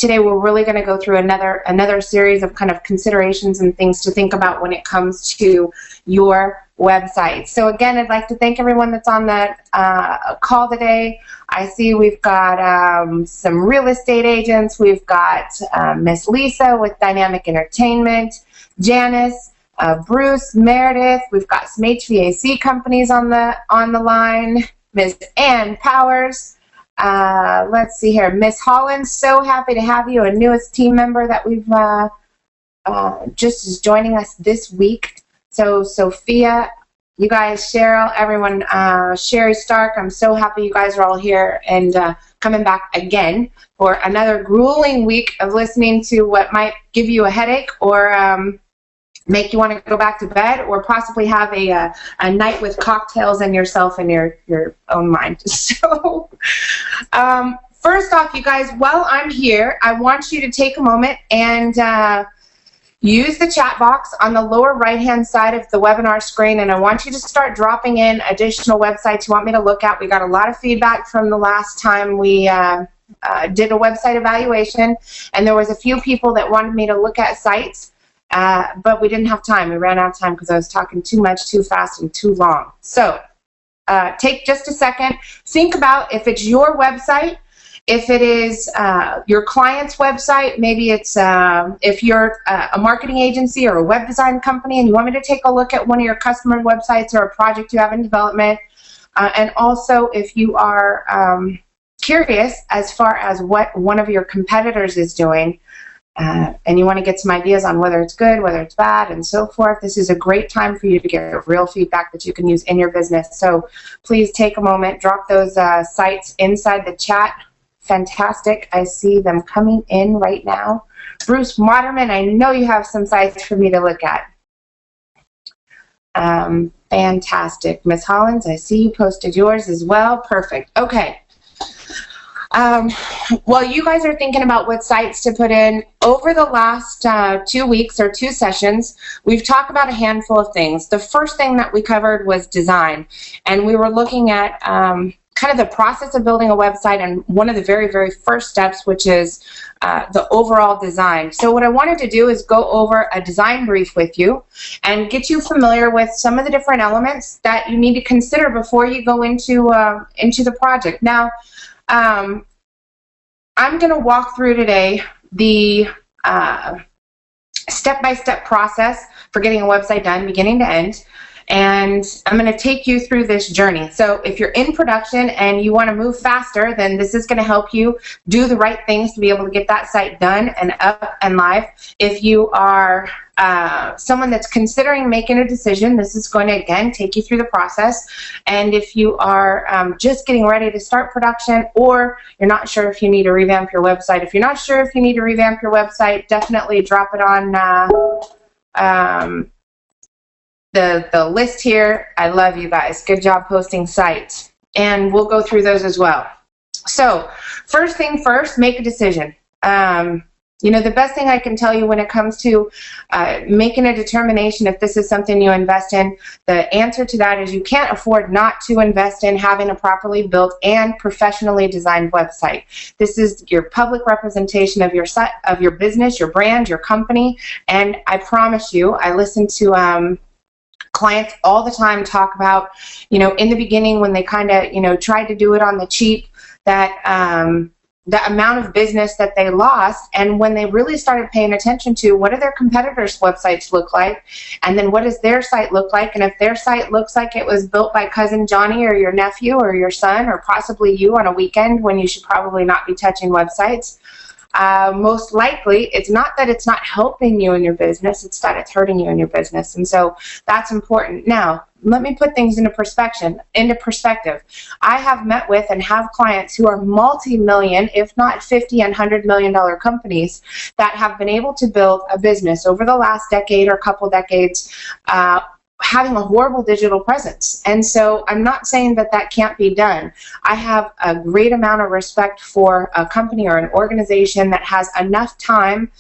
today we're really going to go through another series of kind of considerations and things to think about when it comes to your website. So again, I'd like to thank everyone that's on the call today. I see we've got some real estate agents. We've got Miss Lisa with Dynamic Entertainment, Janice, Bruce, Meredith. We've got some HVAC companies on the line. Miss Ann Powers. Let's see here. Miss Holland, so happy to have you, a newest team member that we've just is joining us this week. So Sophia, you guys, Cheryl, everyone, Sherry Stark, I'm so happy you guys are all here and coming back again for another grueling week of listening to what might give you a headache or make you want to go back to bed, or possibly have a night with cocktails and yourself in your own mind. So first off, you guys, while I'm here, I want you to take a moment and use the chat box on the lower right-hand side of the webinar screen, and I want you to start dropping in additional websites you want me to look at. We got a lot of feedback from the last time we did a website evaluation, and there was a few people that wanted me to look at sites. But we didn't have time. We ran out of time because I was talking too much, too fast, and too long. So take just a second. Think about if it's your website, if it is your client's website, maybe it's if you're a marketing agency or a web design company and you want me to take a look at one of your customer websites or a project you have in development. And also if you are curious as far as what one of your competitors is doing, and you want to get some ideas on whether it's good, whether it's bad, and so forth, this is a great time for you to get real feedback that you can use in your business. So please take a moment, drop those sites inside the chat. Fantastic. I see them coming in right now. Bruce Waterman, I know you have some sites for me to look at. Fantastic. Miss Hollins, I see you posted yours as well. Perfect. Okay. While you guys are thinking about what sites to put in, over the last 2 weeks or 2 sessions, we've talked about a handful of things. The first thing that we covered was design, and we were looking at kind of the process of building a website and one of the very, very first steps, which is the overall design. So what I wanted to do is go over a design brief with you and get you familiar with some of the different elements that you need to consider before you go into the project. Now, I'm going to walk through today the step-by-step process for getting a website done, beginning to end, and I'm going to take you through this journey. So if you're in production and you want to move faster, then this is going to help you do the right things to be able to get that site done and up and live. If you are someone that's considering making a decision, this is going to, again, take you through the process. And if you are just getting ready to start production, or you're not sure if you need to revamp your website, if you're not sure if you need to revamp your website, definitely drop it on the list here. I love you guys. Good job posting sites. And we'll go through those as well. So first thing first, make a decision. You know, the best thing I can tell you when it comes to making a determination if this is something you invest in, the answer to that is you can't afford not to invest in having a properly built and professionally designed website. This is your public representation of your site, of your business, your brand, your company, and I promise you, I listen to clients all the time talk about, you know, in the beginning when they kind of, you know, tried to do it on the cheap, that the amount of business that they lost, and when they really started paying attention to what do their competitors' websites look like, and then what does their site look like, and if their site looks like it was built by cousin Johnny or your nephew or your son or possibly you on a weekend when you should probably not be touching websites, most likely it's not that it's not helping you in your business, it's that it's hurting you in your business. And so that's important. Now, let me put things into perspective. I have met with and have clients who are multi-million, if not 50 and $100 million companies that have been able to build a business over the last decade or couple decades having a horrible digital presence. And so I'm not saying that that can't be done. I have a great amount of respect for a company or an organization that has enough time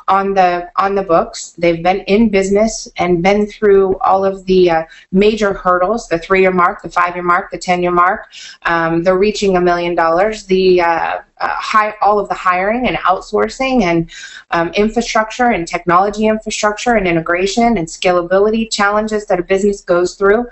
on the books. They've been in business and been through all of the major hurdles: the 3-year mark, the 5-year mark, the 10-year mark. They're reaching $1 million. All of the hiring and outsourcing and infrastructure and technology infrastructure and integration and scalability challenges that a business goes through.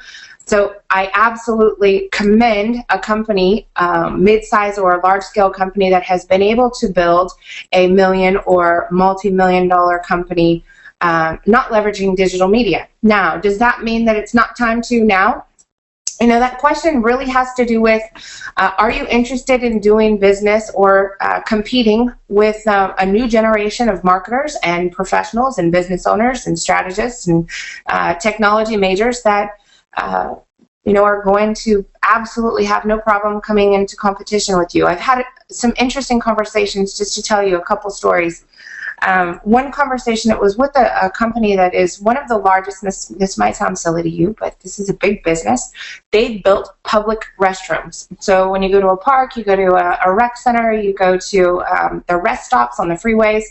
So I absolutely commend a company, mid-size or a large-scale company, that has been able to build a million or multi-million-dollar company, not leveraging digital media. Now, does that mean that it's not time to now? That question really has to do with, are you interested in doing business or competing with a new generation of marketers and professionals and business owners and strategists and technology majors that are going to absolutely have no problem coming into competition with you? I've had some interesting conversations, just to tell you a couple stories. One conversation, it was with a company that is one of the largest, this might sound silly to you, but this is a big business. They built public restrooms. So when you go to a park, you go to a rec center, you go to the rest stops on the freeways,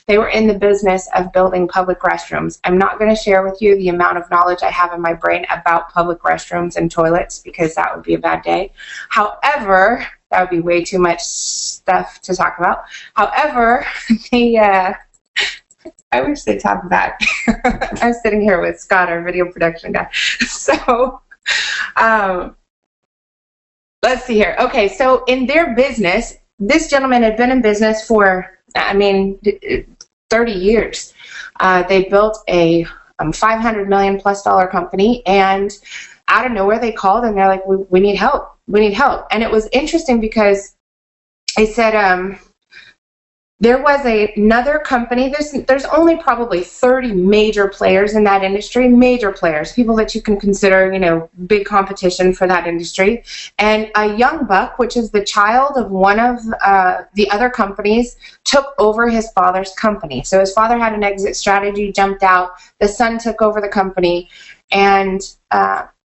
they were in the business of building public restrooms. I'm not going to share with you the amount of knowledge I have in my brain about public restrooms and toilets, because that would be a bad day. However, that would be way too much stuff to talk about. However, I wish they'd talk about I'm sitting here with Scott, our video production guy. So, let's see here. Okay, so in their business, this gentleman had been in business for, 30 years. They built a $500 million plus company, and out of nowhere they called and they're like, we need help. We need help. And it was interesting because they said there was another company. There's only probably 30 major players in that industry, major players, people that you can consider, big competition for that industry. And a young buck, which is the child of one of the other companies, took over his father's company. So his father had an exit strategy, jumped out. The son took over the company, and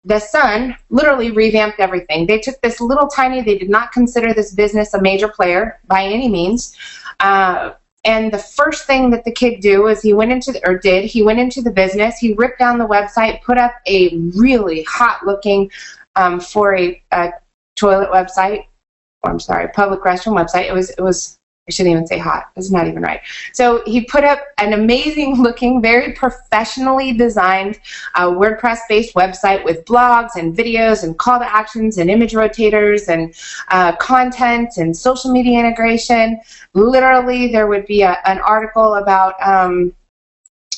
the son literally revamped everything. They took this little tiny, they did not consider this business a major player by any means. And the first thing that the kid he went into the business, he ripped down the website, put up a really hot looking, for a toilet website, public restroom website. It was, I shouldn't even say hot. It's not even right. So he put up an amazing looking, very professionally designed WordPress-based website with blogs and videos and call to actions and image rotators and content and social media integration. Literally, there would be an article about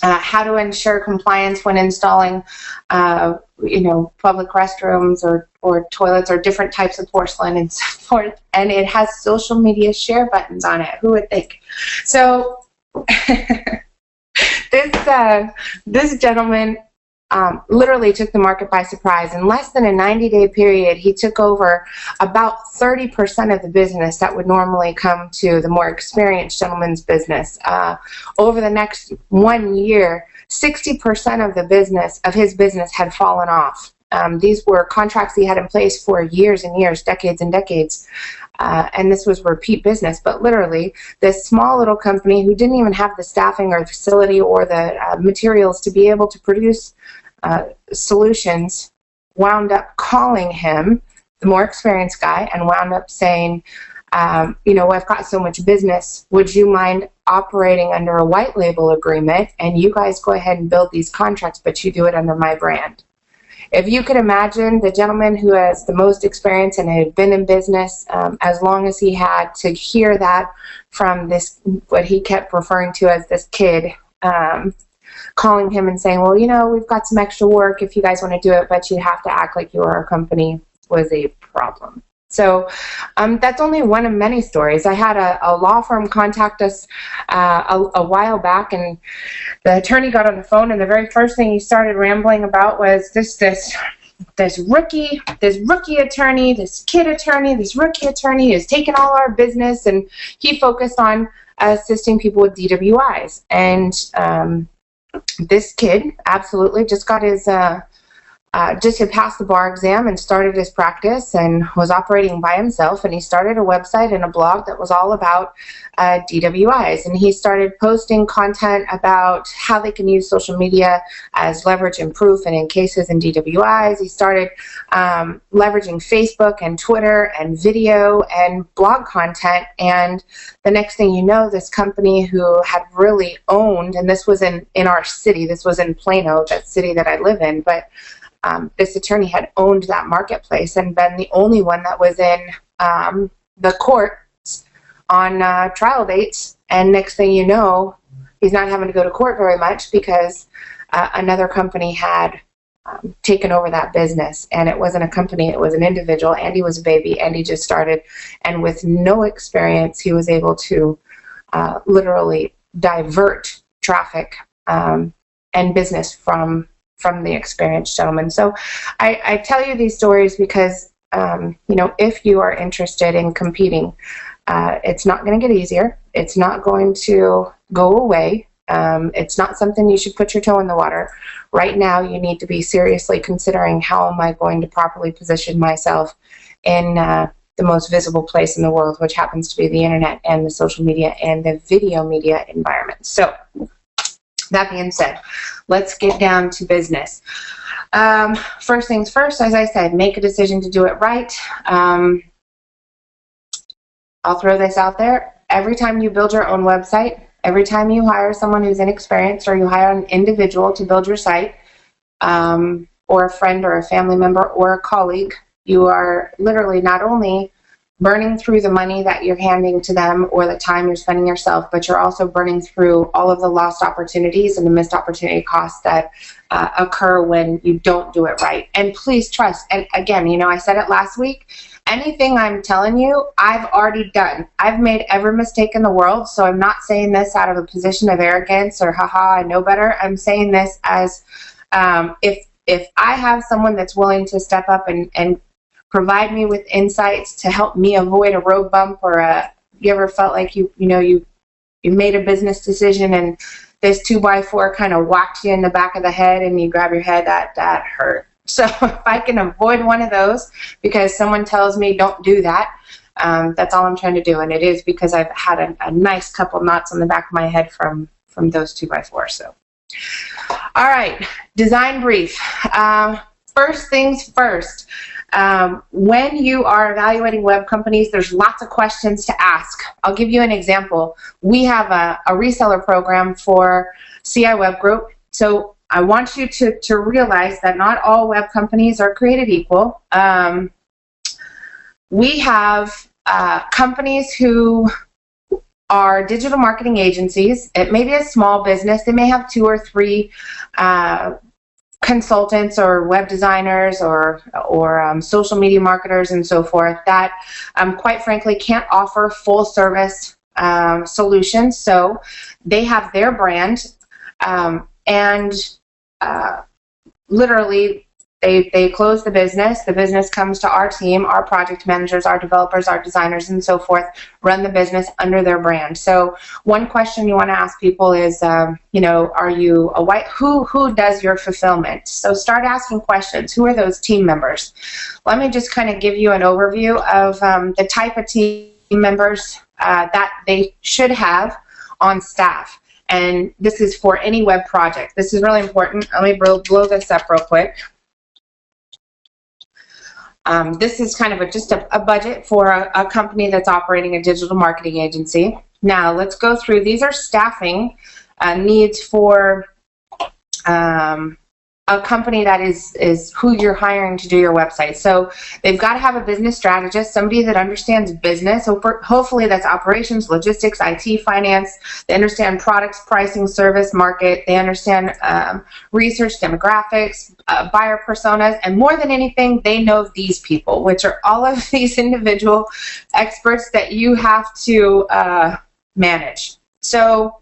how to ensure compliance when installing, public restrooms or toilets or different types of porcelain and so forth. And it has social media share buttons on it. Who would think? So this gentleman literally took the market by surprise. In less than a 90-day period, he took over about 30% of the business that would normally come to the more experienced gentleman's business. Over the next 1 year, 60% of his business had fallen off. These were contracts he had in place for years and years, decades and decades. And this was repeat business, but literally this small little company who didn't even have the staffing or the facility or the materials to be able to produce solutions wound up calling him, the more experienced guy, and wound up saying, I've got so much business. Would you mind operating under a white label agreement, and you guys go ahead and build these contracts, but you do it under my brand? If you could imagine the gentleman who has the most experience and had been in business as long as he had, to hear that from this, what he kept referring to as this kid, calling him and saying, well, we've got some extra work if you guys want to do it, but you have to act like you are a company, was a problem. So that's only one of many stories. I had a law firm contact us a while back, and the attorney got on the phone, and the very first thing he started rambling about was this rookie attorney, this rookie attorney has taken all our business, and he focused on assisting people with DWIs. And this kid absolutely just got his just had passed the bar exam and started his practice and was operating by himself, and he started a website and a blog that was all about DWIs, and he started posting content about how they can use social media as leverage and proof and in cases in DWIs. He started leveraging Facebook and Twitter and video and blog content, and the next thing you know, this company who had really owned, and this was in our city, this was in Plano, that city that I live in, but this attorney had owned that marketplace and been the only one that was in the courts on trial dates. And next thing you know, he's not having to go to court very much because another company had taken over that business. And it wasn't a company, it was an individual. Andy was a baby. Andy just started. And with no experience, he was able to literally divert traffic and business from the experienced gentleman. So I tell you these stories because, if you are interested in competing, it's not going to get easier. It's not going to go away. It's not something you should put your toe in the water. Right now, you need to be seriously considering how am I going to properly position myself in the most visible place in the world, which happens to be the internet and the social media and the video media environment. So, that being said, let's get down to business. First things first, as I said, make a decision to do it right. I'll throw this out there. Every time you build your own website, every time you hire someone who's inexperienced or you hire an individual to build your site, or a friend or a family member or a colleague, you are literally not only burning through the money that you're handing to them or the time you're spending yourself, but you're also burning through all of the lost opportunities and the missed opportunity costs that occur when you don't do it right. And please trust, and again, I said it last week, anything I'm telling you, I've already done. I've made every mistake in the world, so I'm not saying this out of a position of arrogance or haha, I know better. I'm saying this as if I have someone that's willing to step up and provide me with insights to help me avoid a road bump, or you ever felt like you made a business decision and this 2x4 kind of whacked you in the back of the head and you grab your head, that hurt. So if I can avoid one of those because someone tells me don't do that, that's all I'm trying to do. And it is because I've had a nice couple knots on the back of my head from those 2x4s. So, all right, design brief. First things first. When you are evaluating web companies, there's lots of questions to ask. I'll give you an example. We have a reseller program for CI Web Group. So I want you to realize that not all web companies are created equal. We have companies who are digital marketing agencies. It may be a small business. They may have 2 or 3 consultants or web designers or social media marketers and so forth that quite frankly can't offer full service solutions. So they have their brand and literally they close the business comes to our team, our project managers, our developers, our designers, and so forth, run the business under their brand. So one question you want to ask people is, are you a white, who does your fulfillment? So start asking questions. Who are those team members? Let me just kind of give you an overview of the type of team members that they should have on staff. And this is for any web project. This is really important. Let me blow this up real quick. This is kind of just a budget for a company that's operating a digital marketing agency. Now, let's go through. These are staffing needs for a company that is who you're hiring to do your website. So they've got to have a business strategist, somebody that understands business. Hopefully that's operations, logistics, IT, finance. They understand products, pricing, service, market. They understand research, demographics, buyer personas, and more than anything, they know these people, which are all of these individual experts that you have to manage. So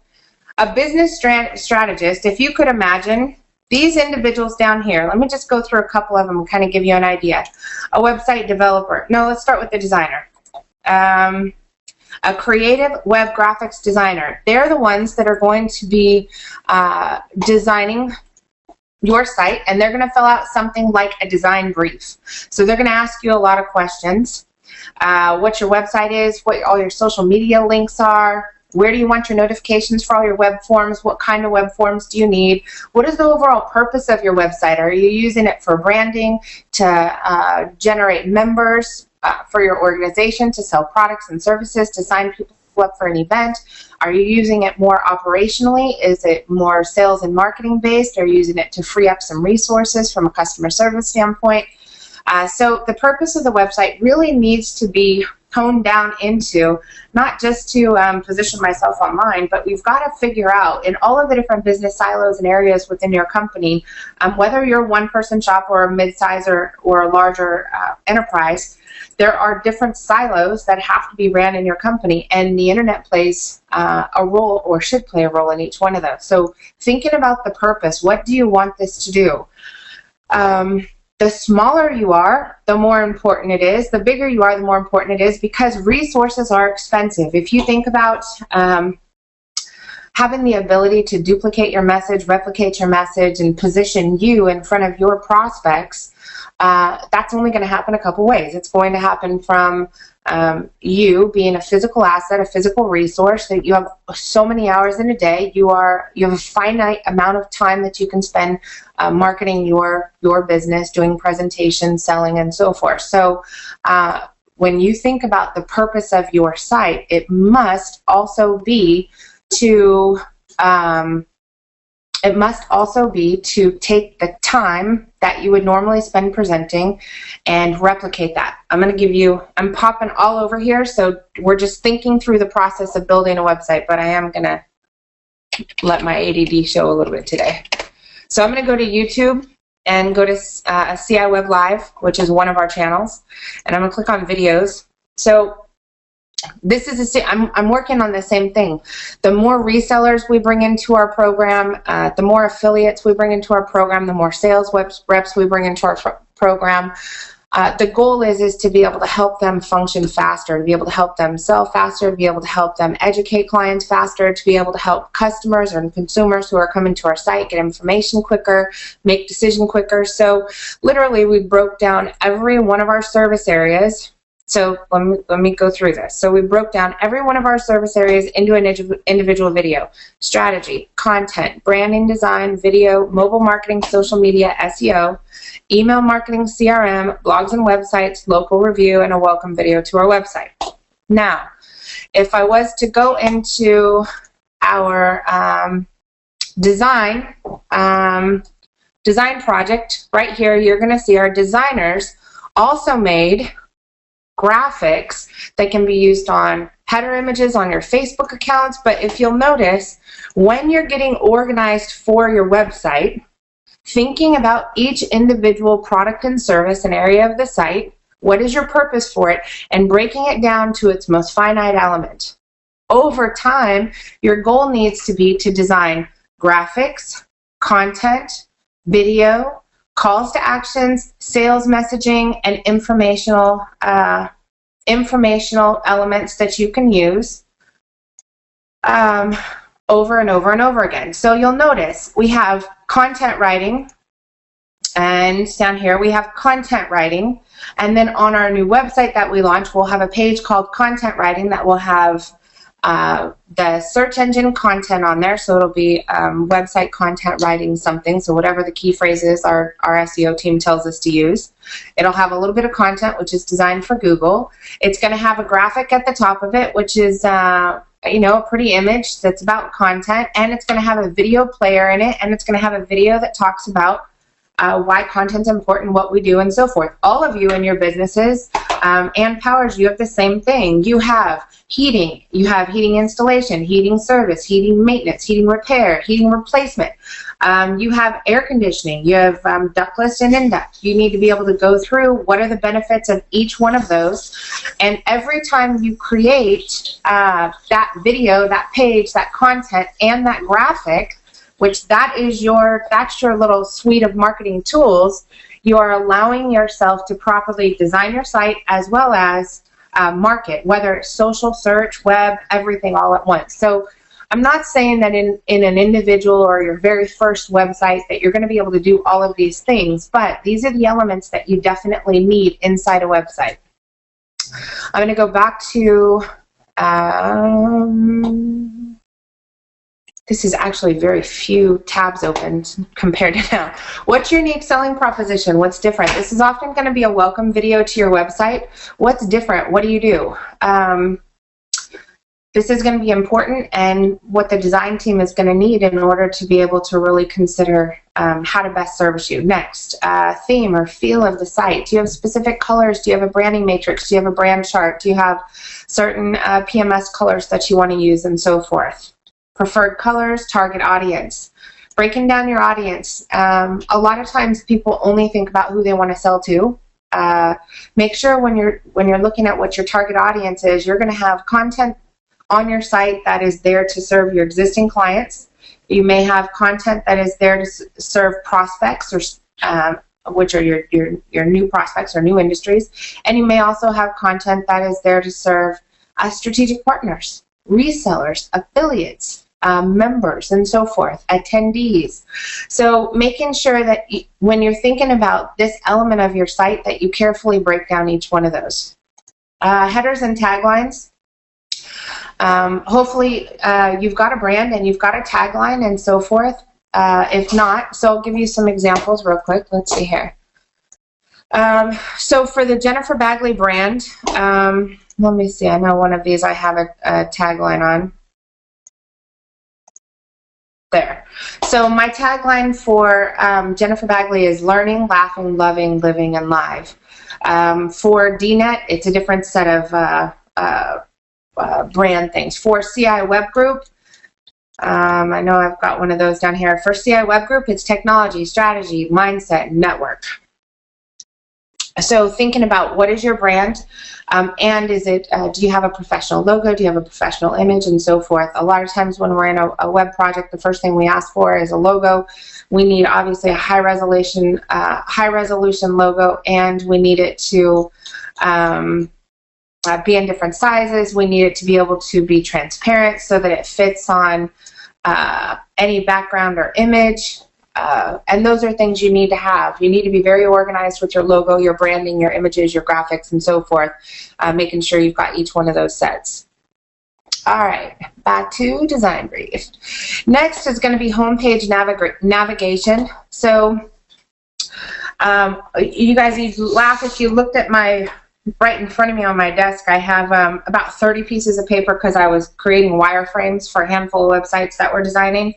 a business strategist, if you could imagine, these individuals down here, let me just go through a couple of them and kind of give you an idea. A website developer. No, let's start with the designer. A creative web graphics designer. They're the ones that are going to be designing your site, and they're going to fill out something like a design brief. So they're going to ask you a lot of questions. What your website is, what all your social media links are, where do you want your notifications for all your web forms, what kind of web forms do you need, what is the overall purpose of your website? Are you using it for branding, to generate members for your organization, to sell products and services, to sign people up for an event? Are you using it more operationally? Is it more sales and marketing based? Are you using it to free up some resources from a customer service standpoint? So the purpose of the website really needs to be honed down into not just to position myself online, but we've got to figure out in all of the different business silos and areas within your company, whether you're a one-person shop or a mid-size or a larger enterprise, there are different silos that have to be ran in your company, and the internet plays a role, or should play a role, in each one of those. So thinking about the purpose, what do you want this to do? The smaller you are, the more important it is. The bigger you are, the more important it is, because resources are expensive. If you think about having the ability to duplicate your message, replicate your message, and position you in front of your prospects, that's only going to happen a couple ways. It's going to happen from you being a physical asset, a physical resource, that you have so many hours in a day. You have a finite amount of time that you can spend marketing your business, doing presentations, selling, and so forth. So when you think about the purpose of your site, it must also be to take the time that you would normally spend presenting and replicate that. I'm popping all over here, so we're just thinking through the process of building a website, but I am going to let my ADD show a little bit today. So I'm going to go to YouTube and go to CI Web Live, which is one of our channels, and I'm going to click on videos. So this is I'm working on the same thing. The more resellers we bring into our program, the more affiliates we bring into our program, the more sales reps we bring into our program. The goal is to be able to help them function faster, to be able to help them sell faster, to be able to help them educate clients faster, to be able to help customers or consumers who are coming to our site get information quicker, make decisions quicker. So literally we broke down every one of our service areas. So let me go through this. So we broke down every one of our service areas into an individual video: strategy, content, branding, design, video, mobile marketing, social media, SEO, email marketing, CRM, blogs and websites, local review, and a welcome video to our website. Now, if I was to go into our design project right here, you're going to see our designers also made graphics that can be used on header images on your Facebook accounts. But if you'll notice, when you're getting organized for your website, thinking about each individual product and service and area of the site, what is your purpose for it, and breaking it down to its most finite element. Over time, your goal needs to be to design graphics, content, video, calls to actions, sales messaging, and informational elements that you can use over and over and over again. So you'll notice we have content writing, and down here we have content writing, and then on our new website that we launched, we'll have a page called content writing that will have the search engine content on there. So it'll be website content writing something, so whatever the key phrase is our SEO team tells us to use. It'll have a little bit of content which is designed for Google. It's going to have a graphic at the top of it, which is a pretty image that's about content, and it's going to have a video player in it, and it's going to have a video that talks about why content's important, what we do, and so forth. All of you in your businesses and Powers, you have the same thing. You have heating, you have heating installation, heating service, heating maintenance, heating repair, heating replacement. You have air conditioning, you have ductless and induct. You need to be able to go through what are the benefits of each one of those, and every time you create that video, that page, that content, and that graphic, which that's your little suite of marketing tools, you are allowing yourself to properly design your site as well as market, whether it's social, search, web, everything all at once. So I'm not saying that in an individual or your very first website that you're going to be able to do all of these things, but these are the elements that you definitely need inside a website. I'm going to go back to, this is actually very few tabs opened compared to now. What's your unique selling proposition? What's different? This is often going to be a welcome video to your website. What's different? What do you do? This is going to be important, and what the design team is going to need in order to be able to really consider how to best service you. Next, theme or feel of the site. Do you have specific colors? Do you have a branding matrix? Do you have a brand chart? Do you have certain PMS colors that you want to use, and so forth? Preferred colors, target audience. Breaking down your audience. A lot of times people only think about who they want to sell to. Make sure when you're looking at what your target audience is, you're going to have content on your site that is there to serve your existing clients. You may have content that is there to serve prospects, or which are your new prospects or new industries, and you may also have content that is there to serve strategic partners, resellers, affiliates, members, and so forth, attendees. So making sure that when you're thinking about this element of your site, that you carefully break down each one of those. Headers and taglines. Hopefully you've got a brand and you've got a tagline and so forth. If not, so I'll give you some examples real quick. Let's see here. So for the Jennifer Bagley brand, let me see, I know one of these I have a tagline on. There. So my tagline for Jennifer Bagley is learning, laughing, loving, living, and live. For DNET, it's a different set of brand things. For CI Web Group, I know I've got one of those down here. For CI Web Group, it's technology, strategy, mindset, network. So thinking about what is your brand, and is it, do you have a professional logo, do you have a professional image, and so forth. A lot of times when we're in a web project, the first thing we ask for is a logo. We need obviously a high resolution logo, and we need it to be in different sizes. We need it to be able to be transparent so that it fits on any background or image. And those are things you need to have. You need to be very organized with your logo, your branding, your images, your graphics, and so forth, making sure you've got each one of those sets. All right, back to design brief. Next is going to be homepage navigation. So you guys, you'd laugh if you looked at my, right in front of me on my desk, I have about 30 pieces of paper because I was creating wireframes for a handful of websites that we're designing.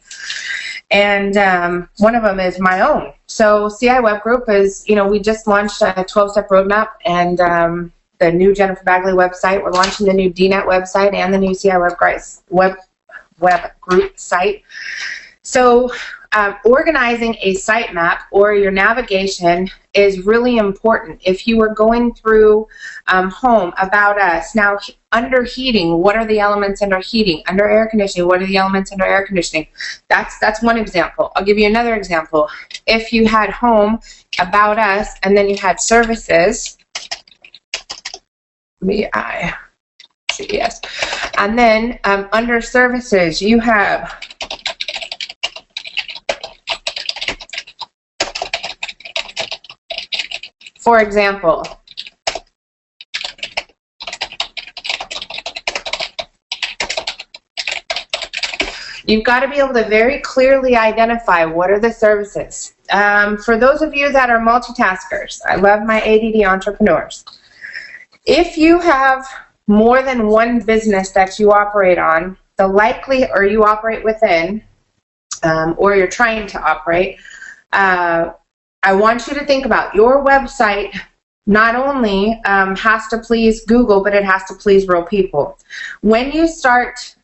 And one of them is my own. So CI Web Group is, we just launched a 12-step roadmap, and the new Jennifer Bagley website. We're launching the new DNET website and the new CI Web Group site. So organizing a sitemap or your navigation is really important. If you were going through home, about us, now under heating, what are the elements under heating? Under air conditioning, what are the elements under air conditioning? That's one example. I'll give you another example. If you had home, about us, and then you had services, CES, and then under services you have for example, you've got to be able to very clearly identify what are the services. For those of you that are multitaskers, I love my ADD entrepreneurs. If you have more than one business that you operate on, or you operate within, or you're trying to operate, I want you to think about your website not only has to please Google, but it has to please real people. When you start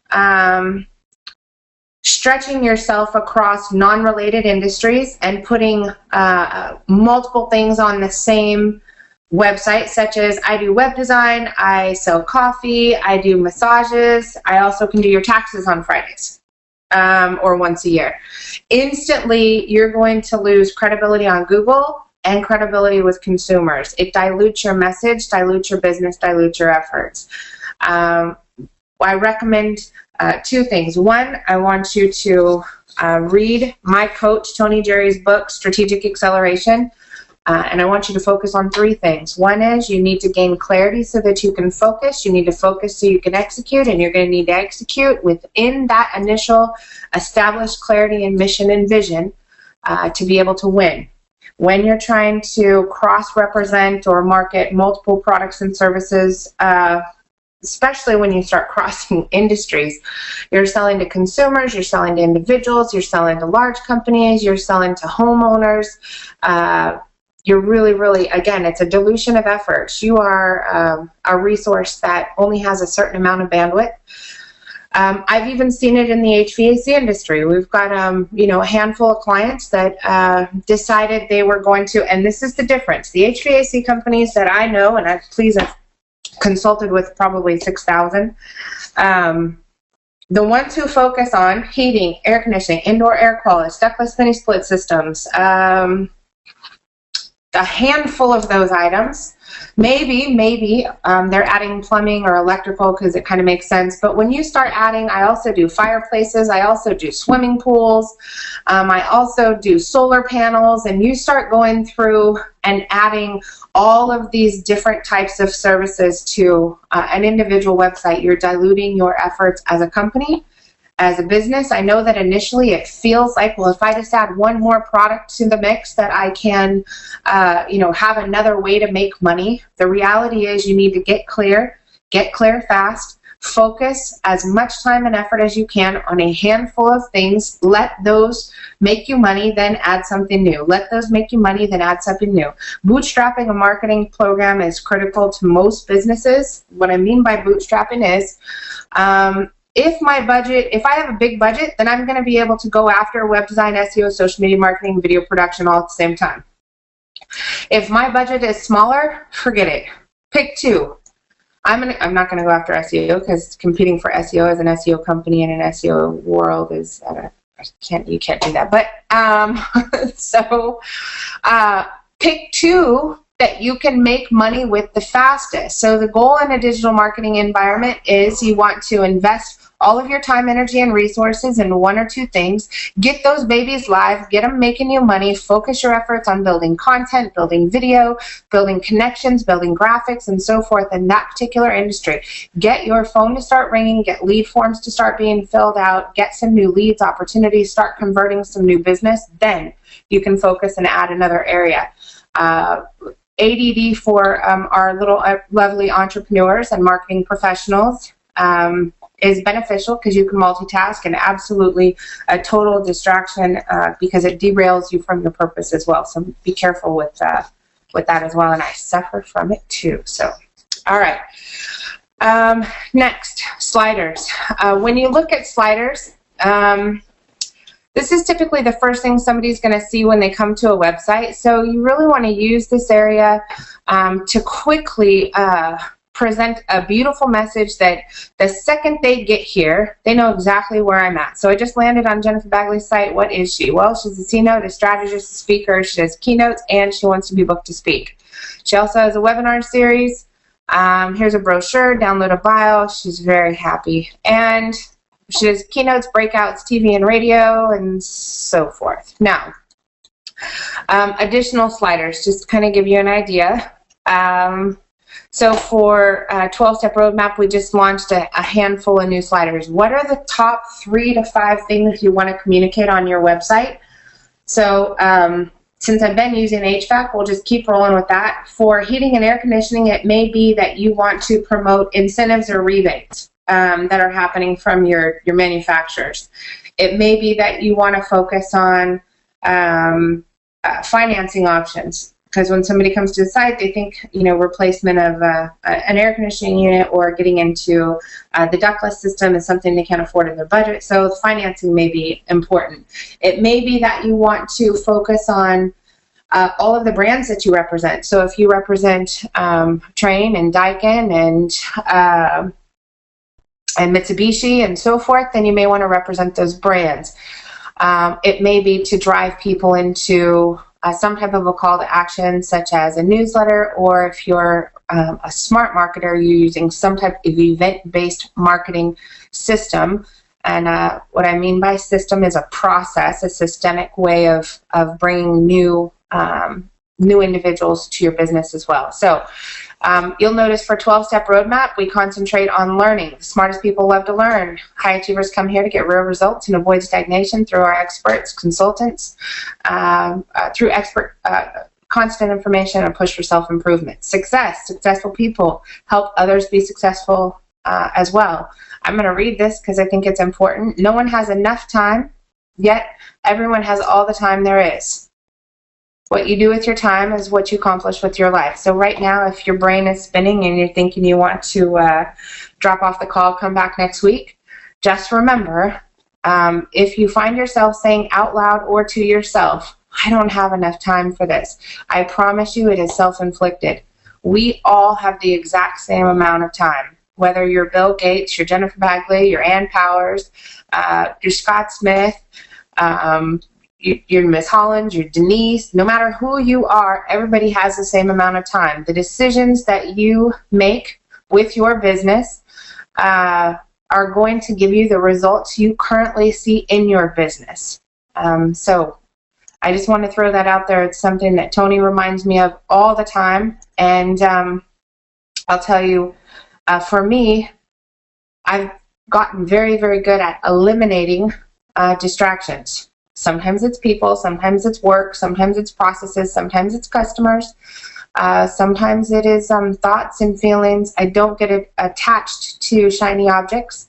stretching yourself across non-related industries and putting multiple things on the same website, such as I do web design, I sell coffee, I do massages, I also can do your taxes on Fridays. Or once a year. Instantly, you're going to lose credibility on Google and credibility with consumers. It dilutes your message, dilutes your business, dilutes your efforts. I recommend two things. One, I want you to read my coach, Tony Jerry's book, Strategic Acceleration. And I want you to focus on three things. One is you need to gain clarity so that you can focus. You need to focus so you can execute, and you're going to need to execute within that initial established clarity and mission and vision to be able to win. When you're trying to cross-represent or market multiple products and services, especially when you start crossing industries, you're selling to consumers, you're selling to individuals, you're selling to large companies, you're selling to homeowners. You're really, again, it's a dilution of efforts. You are a resource that only has a certain amount of bandwidth. I've even seen it in the HVAC industry. We've got, a handful of clients that decided they were going to, and this is the difference. The HVAC companies that I know, and I've consulted with probably 6,000, the ones who focus on heating, air conditioning, indoor air quality, ductless mini split systems, a handful of those items. Maybe they're adding plumbing or electrical because it kind of makes sense. But when you start adding, I also do fireplaces, I also do swimming pools, I also do solar panels, and you start going through and adding all of these different types of services to an individual website, you're diluting your efforts as a company. As a business, I know that initially it feels like, well, if I just add one more product to the mix that I can, have another way to make money. The reality is you need to get clear fast, focus as much time and effort as you can on a handful of things. Let those make you money, then add something new. Let those make you money, then add something new. Bootstrapping a marketing program is critical to most businesses. What I mean by bootstrapping is, if I have a big budget, then I'm going to be able to go after web design, SEO, social media marketing, video production all at the same time. If my budget is smaller, forget it. Pick two. I'm not going to go after SEO because competing for SEO as an SEO company in an SEO world is you can't do that. But pick two that you can make money with the fastest. So the goal in a digital marketing environment is you want to invest all of your time, energy, and resources in one or two things. Get those babies live, get them making you money, focus your efforts on building content, building video, building connections, building graphics, and so forth in that particular industry. Get your phone to start ringing, get lead forms to start being filled out, get some new leads, opportunities, start converting some new business. Then you can focus and add another area. ADD for our little lovely entrepreneurs and marketing professionals is beneficial because you can multitask, and absolutely a total distraction because it derails you from your purpose as well. So be careful with that as well, and I suffer from it too. So, all right. Next, sliders. When you look at sliders, this is typically the first thing somebody's going to see when they come to a website. So you really want to use this area to quickly present a beautiful message that the second they get here, they know exactly where I'm at. So I just landed on Jennifer Bagley's site. What is she? Well, she's a keynote, a strategist, a speaker. She does keynotes, and she wants to be booked to speak. She also has a webinar series. Here's a brochure, download a bio. She's very happy. And she does keynotes, breakouts, TV and radio, and so forth. Now, additional sliders, just to kind of give you an idea. So for 12-step roadmap, we just launched a handful of new sliders. What are the top 3 to 5 things you want to communicate on your website? So since I've been using HVAC, we'll just keep rolling with that. For heating and air conditioning, it may be that you want to promote incentives or rebates that are happening from your manufacturers. It may be that you want to focus on financing options. Because when somebody comes to the site, they think, replacement of an air conditioning unit or getting into the ductless system is something they can't afford in their budget. So financing may be important. It may be that you want to focus on all of the brands that you represent. So if you represent Trane and Daikin and Mitsubishi and so forth, then you may want to represent those brands. It may be to drive people into some type of a call to action, such as a newsletter, or if you're a smart marketer, you're using some type of event-based marketing system. And what I mean by system is a process, a systemic way of bringing new individuals to your business as well. So you'll notice for 12-step roadmap, we concentrate on learning. The smartest people love to learn. High achievers come here to get real results and avoid stagnation through our experts, consultants, through constant information and push for self-improvement. Successful people help others be successful as well. I'm going to read this because I think it's important. No one has enough time, yet everyone has all the time there is. What you do with your time is what you accomplish with your life. So right now, if your brain is spinning and you're thinking you want to drop off the call, come back next week, just remember, if you find yourself saying out loud or to yourself, I don't have enough time for this, I promise you it is self-inflicted. We all have the exact same amount of time. Whether you're Bill Gates, you're Jennifer Bagley, you're Ann Powers, you're Scott Smith, you're Miss Holland, you're Denise, no matter who you are, everybody has the same amount of time. The decisions that you make with your business are going to give you the results you currently see in your business. So I just want to throw that out there. It's something that Tony reminds me of all the time. And I'll tell you, for me, I've gotten very, very good at eliminating distractions. Sometimes it's people, sometimes it's work, sometimes it's processes, sometimes it's customers, sometimes it is thoughts and feelings. I don't get attached to shiny objects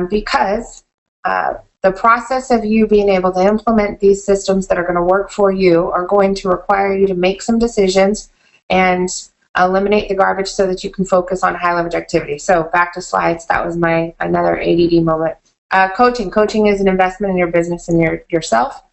because the process of you being able to implement these systems that are going to work for you are going to require you to make some decisions and eliminate the garbage so that you can focus on high leverage activity. So back to slides. That was my another ADD moment. Coaching is an investment in your business and yourself.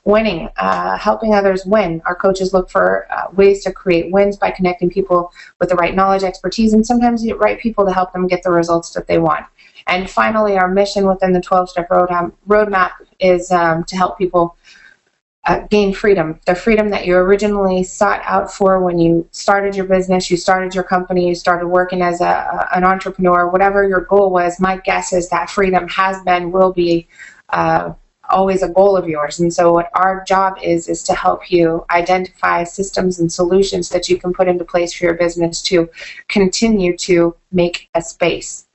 Winning, helping others win. Our coaches look for ways to create wins by connecting people with the right knowledge, expertise, and sometimes the right people to help them get the results that they want. And finally, our mission within the 12-step roadmap is to help people gain freedom, the freedom that you originally sought out for when you started your business, you started your company, you started working as an entrepreneur, whatever your goal was. My guess is that freedom has been, will be always a goal of yours. And so what our job is to help you identify systems and solutions that you can put into place for your business to continue to make a space.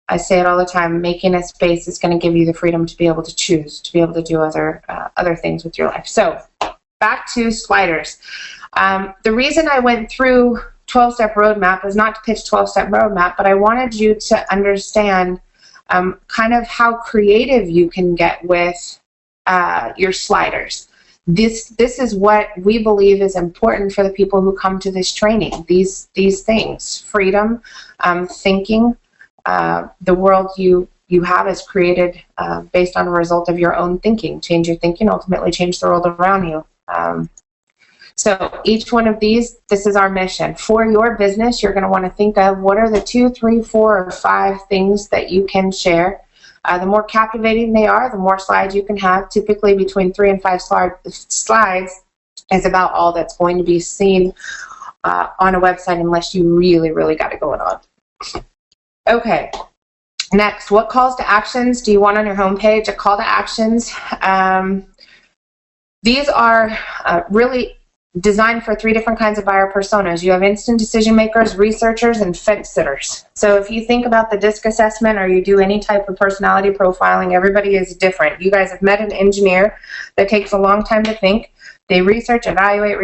I say it all the time, making a space is going to give you the freedom to be able to choose, to be able to do other things with your life. So back to sliders. The reason I went through 12-step roadmap was not to pitch 12-step roadmap, but I wanted you to understand kind of how creative you can get with your sliders. This is what we believe is important for the people who come to this training. These things, freedom, thinking. The world you have is created based on a result of your own thinking. Change your thinking, ultimately change the world around you. So each one of these, this is our mission. For your business, you're going to want to think of what are the 2, 3, 4, or 5 things that you can share. The more captivating they are, the more slides you can have. Typically between 3 and 5 slides is about all that's going to be seen on a website unless you really, really got it going on. Okay, next, what calls to actions do you want on your homepage? A call to actions. These are really designed for 3 different kinds of buyer personas. You have instant decision makers, researchers, and fence sitters. So if you think about the DISC assessment or you do any type of personality profiling, everybody is different. You guys have met an engineer that takes a long time to think. They research, evaluate,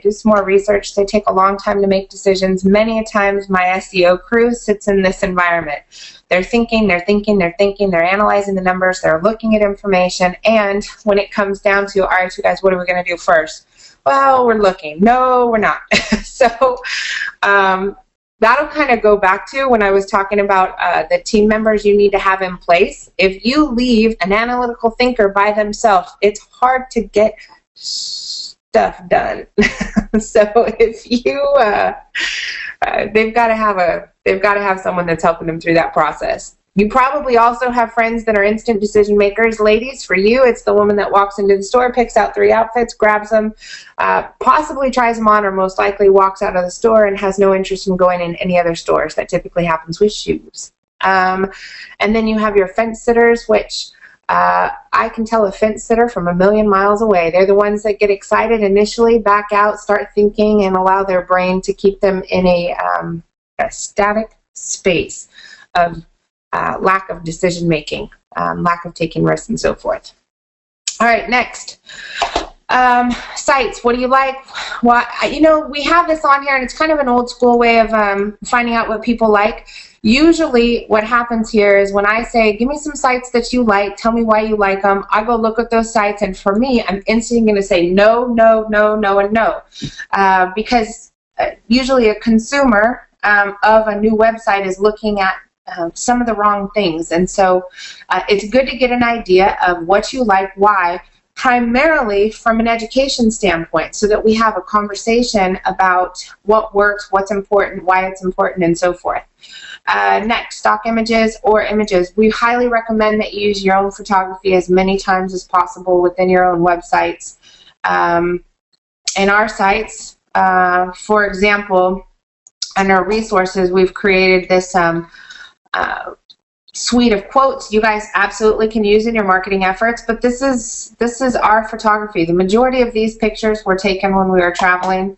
do some more research. They take a long time to make decisions. Many a times my SEO crew sits in this environment. They're thinking, they're analyzing the numbers, they're looking at information, and when it comes down to, all right, you guys, what are we going to do first? Well, we're looking. No, we're not. So that'll kind of go back to when I was talking about the team members you need to have in place. If you leave an analytical thinker by themselves, it's hard to get stuff done. So if you, they've got to have someone that's helping them through that process. You probably also have friends that are instant decision makers. Ladies, for you, it's the woman that walks into the store, picks out 3 outfits, grabs them, possibly tries them on, or most likely walks out of the store and has no interest in going in any other stores. That typically happens with shoes. And then you have your fence sitters, which I can tell a fence sitter from a million miles away. They're the ones that get excited initially, back out, start thinking, and allow their brain to keep them in a static space of lack of decision making, lack of taking risks, and so forth. All right, next. Sites. What do you like? Well, you know, we have this on here, and it's kind of an old school way of finding out what people like. Usually what happens here is when I say, give me some sites that you like, tell me why you like them, I go look at those sites, and for me, I'm instantly going to say no, no, no, no, and no. Because usually a consumer of a new website is looking at some of the wrong things. And so it's good to get an idea of what you like, why, primarily from an education standpoint, so that we have a conversation about what works, what's important, why it's important, and so forth. Next, stock images or images. We highly recommend that you use your own photography as many times as possible within your own websites. In our sites, for example, under resources, we've created this suite of quotes you guys absolutely can use in your marketing efforts, but this is our photography. The majority of these pictures were taken when we were traveling,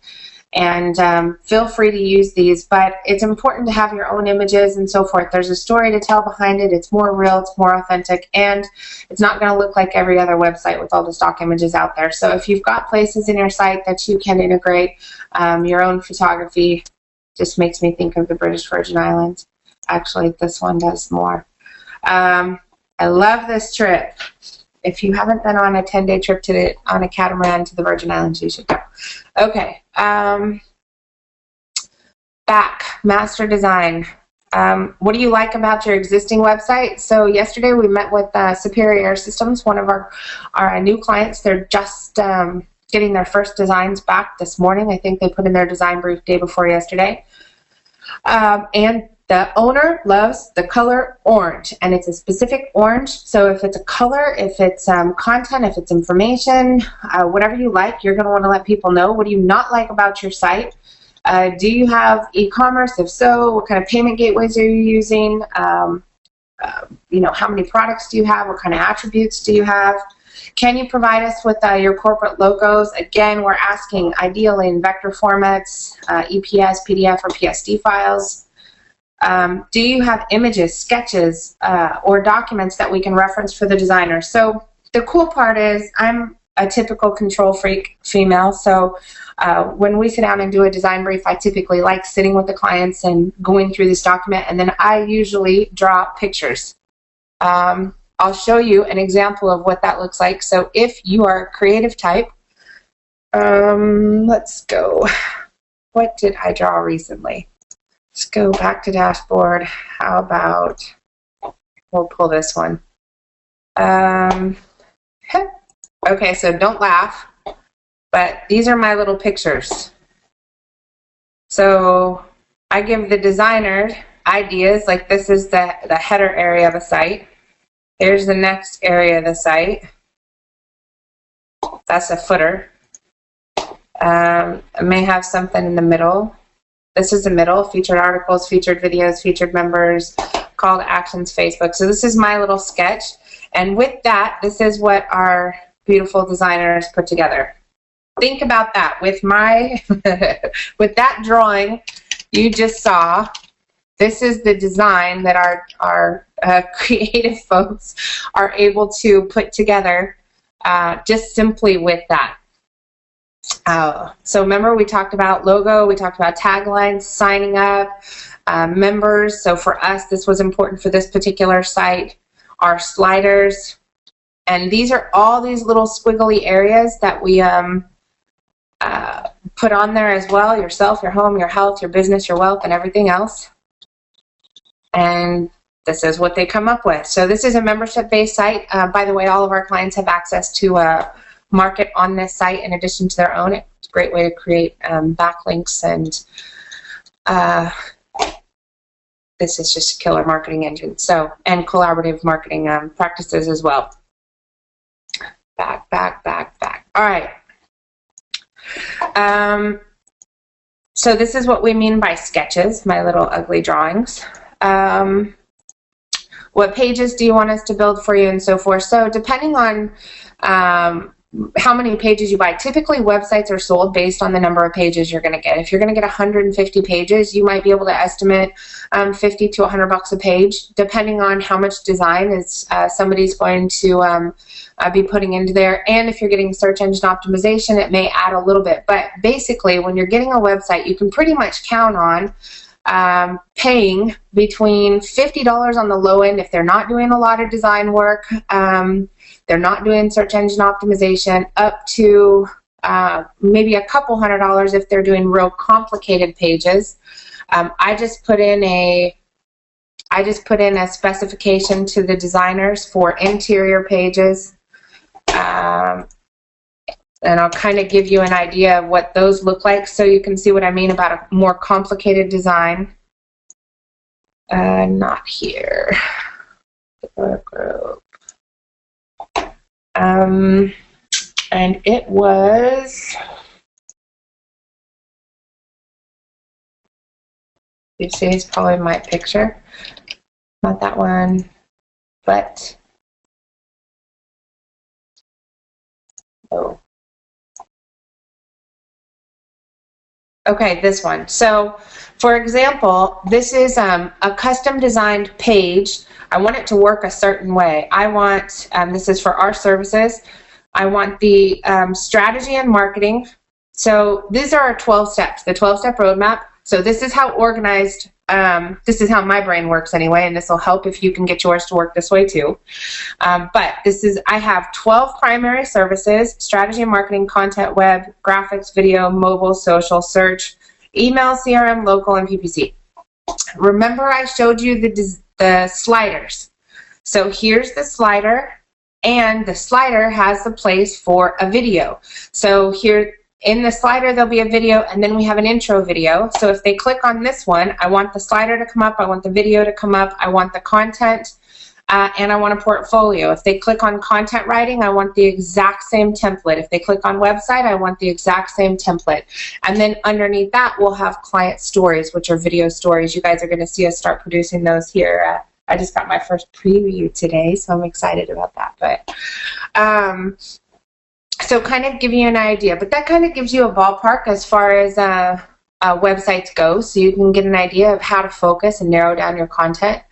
and feel free to use these, but it's important to have your own images and so forth. There's a story to tell behind it. It's more real, it's more authentic, and it's not going to look like every other website with all the stock images out there. So if you've got places in your site that you can integrate your own photography, just makes me think of the British Virgin Islands. Actually, this one does more. I love this trip. If you haven't been on a 10-day trip on a catamaran to the Virgin Islands, you should go. Okay. Back, master design. What do you like about your existing website? So yesterday we met with Superior Air Systems, one of our new clients. They're just getting their first designs back this morning. I think they put in their design brief day before yesterday. And the owner loves the color orange, and it's a specific orange. So if it's a color, if it's content, if it's information, whatever you like, you're going to want to let people know. What do you not like about your site? Do you have e-commerce? If so, what kind of payment gateways are you using? You know, how many products do you have? What kind of attributes do you have? Can you provide us with your corporate logos? Again, we're asking ideally in vector formats, EPS, PDF, or PSD files. Do you have images, sketches, or documents that we can reference for the designer? So the cool part is I'm a typical control freak female, so when we sit down and do a design brief, I typically like sitting with the clients and going through this document, and then I usually draw pictures. I'll show you an example of what that looks like. So if you are a creative type, let's go. What did I draw recently? Let's go back to dashboard. How about, we'll pull this one. Okay, so don't laugh, but these are my little pictures. So I give the designer ideas, like this is the header area of a site. Here's the next area of the site. That's a footer. I may have something in the middle. This is the middle, featured articles, featured videos, featured members, call to actions, Facebook. So this is my little sketch. And with that, this is what our beautiful designers put together. Think about that. With my, with that drawing you just saw, this is the design that our creative folks are able to put together just simply with that. So remember, we talked about logo, we talked about taglines, signing up, members. So for us, this was important for this particular site. Our sliders, and these are all these little squiggly areas that we put on there as well. Yourself, your home, your health, your business, your wealth, and everything else. And this is what they come up with. So this is a membership-based site. By the way, all of our clients have access to market on this site in addition to their own. It's a great way to create backlinks and this is just a killer marketing engine. So, and collaborative marketing practices as well. Back. All right. So this is what we mean by sketches, my little ugly drawings. What pages do you want us to build for you and so forth. So depending on how many pages you buy, typically websites are sold based on the number of pages you're going to get. If you're going to get 150 pages, you might be able to estimate 50 to 100 bucks a page, depending on how much design is somebody's going to be putting into there. And if you're getting search engine optimization, it may add a little bit. But basically, when you're getting a website, you can pretty much count on paying between $50 on the low end if they're not doing a lot of design work, they're not doing search engine optimization, up to maybe a couple $100 if they're doing real complicated pages. I just put in a specification to the designers for interior pages. And I'll kind of give you an idea of what those look like so you can see what I mean about a more complicated design. Not here. And it was, you see it's probably my picture. Not that one, but, oh. Okay, this one. So, for example, this is a custom designed page. I want it to work a certain way. I want, this is for our services, I want the strategy and marketing. So these are our 12 steps, the 12-step roadmap. So this is how organized, this is how my brain works anyway, and this will help if you can get yours to work this way too. But this is, I have 12 primary services: strategy and marketing, content, web, graphics, video, mobile, social, search, email, CRM, local, and PPC. Remember I showed you the sliders. So here's the slider, and the slider has the place for a video. So here, in the slider, there'll be a video, and then we have an intro video. So if they click on this one, I want the slider to come up, I want the video to come up, I want the content, and I want a portfolio. If they click on content writing, I want the exact same template. If they click on website, I want the exact same template. And then underneath that, we'll have client stories, which are video stories. You guys are going to see us start producing those here. I just got my first preview today, so I'm excited about that. But so kind of give you an idea, but that kind of gives you a ballpark as far as websites go, so you can get an idea of how to focus and narrow down your content.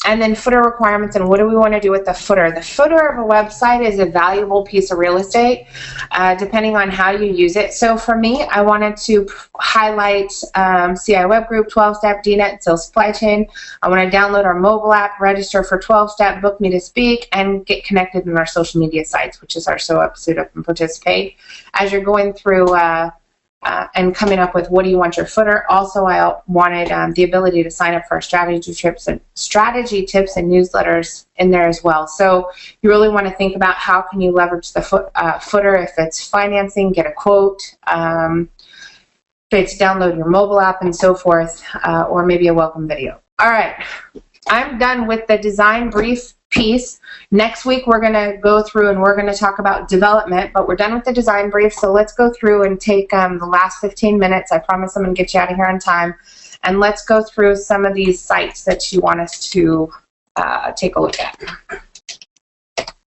And then footer requirements, and what do we want to do with the footer? The footer of a website is a valuable piece of real estate, depending on how you use it. So for me, I wanted to highlight CI Web Group, 12-step, DNet, Sales Supply Chain. I want to download our mobile app, register for 12-step, book me to speak, and get connected in our social media sites, which is our Show Up, Suit Up, and Participate. As you're going through and coming up with what do you want your footer. Also, I wanted the ability to sign up for our strategy tips and newsletters in there as well. So you really want to think about how can you leverage the footer. If it's financing, get a quote. If it's download your mobile app and so forth, or maybe a welcome video. All right, I'm done with the design brief piece. Next week we're going to go through and we're going to talk about development, but we're done with the design brief, so let's go through and take the last 15 minutes. I promise I'm going to get you out of here on time, and let's go through some of these sites that you want us to take a look at.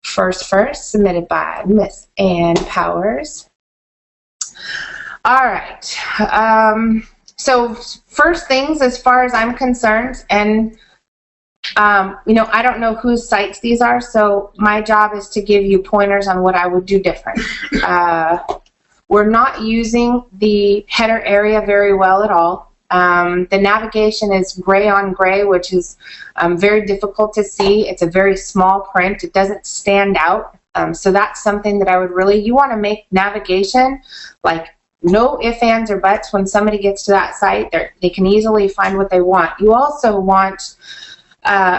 First, submitted by Miss Ann Powers. All right, so first things as far as I'm concerned, and you know, I don't know whose sites these are, so my job is to give you pointers on what I would do different. We're not using the header area very well at all. The navigation is gray on gray, which is very difficult to see. It's a very small print. It doesn't stand out. So that's something that I would really, you want to make navigation like no ifs, ands, or buts. When somebody gets to that site, they can easily find what they want. You also want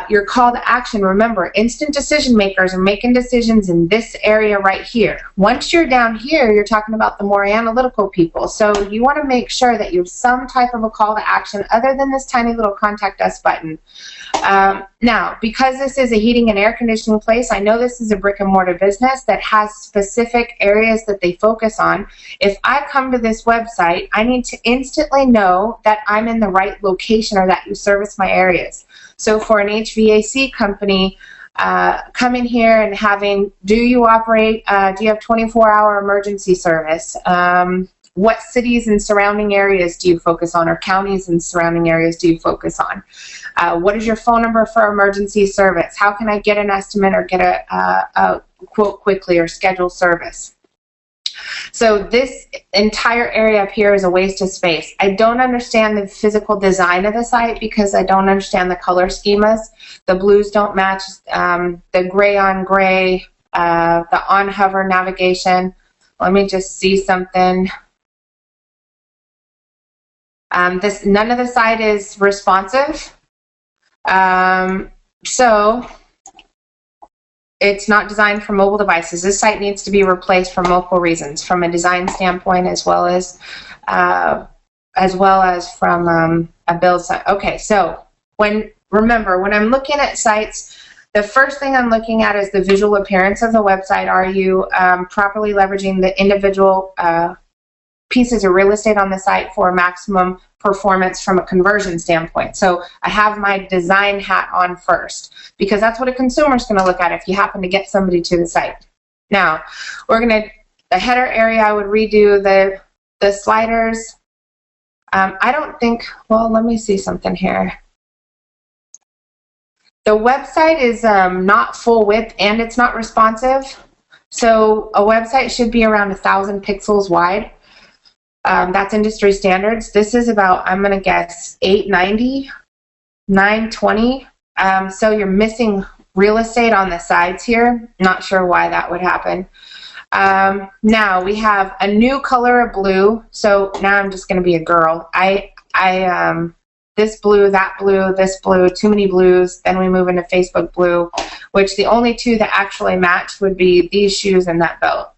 your call to action. Remember, instant decision makers are making decisions in this area right here. Once you're down here, you're talking about the more analytical people. So you want to make sure that you have some type of a call to action other than this tiny little contact us button. Now, because this is a heating and air conditioning place, I know this is a brick and mortar business that has specific areas that they focus on. If I come to this website, I need to instantly know that I'm in the right location or that you service my areas. So for an HVAC company, coming here and having, do you operate, do you have 24-hour emergency service? What cities and surrounding areas do you focus on, or counties and surrounding areas do you focus on? What is your phone number for emergency service? How can I get an estimate or get a quote quickly or schedule service? So this entire area up here is a waste of space. I don't understand the physical design of the site because I don't understand the color schemas. The blues don't match the gray on gray, the on hover navigation. Let me just see something. None of the site is responsive. So it's not designed for mobile devices. This site needs to be replaced for multiple reasons, from a design standpoint as well as from a build site. Okay, so remember, when I'm looking at sites, the first thing I'm looking at is the visual appearance of the website. Are you properly leveraging the individual pieces of real estate on the site for maximum performance from a conversion standpoint? So I have my design hat on first, because that's what a consumer is going to look at if you happen to get somebody to the site. Now, the header area, I would redo the sliders. I don't think, well, let me see something here. The website is not full width and it's not responsive. So a website should be around 1,000 pixels wide. That's industry standards. This is about, I'm going to guess, 890, 920. So you're missing real estate on the sides here. Not sure why that would happen. Now we have a new color of blue. So now I'm just going to be a girl. This blue, that blue, this blue, too many blues. Then we move into Facebook blue, which the only two that actually match would be these shoes and that belt.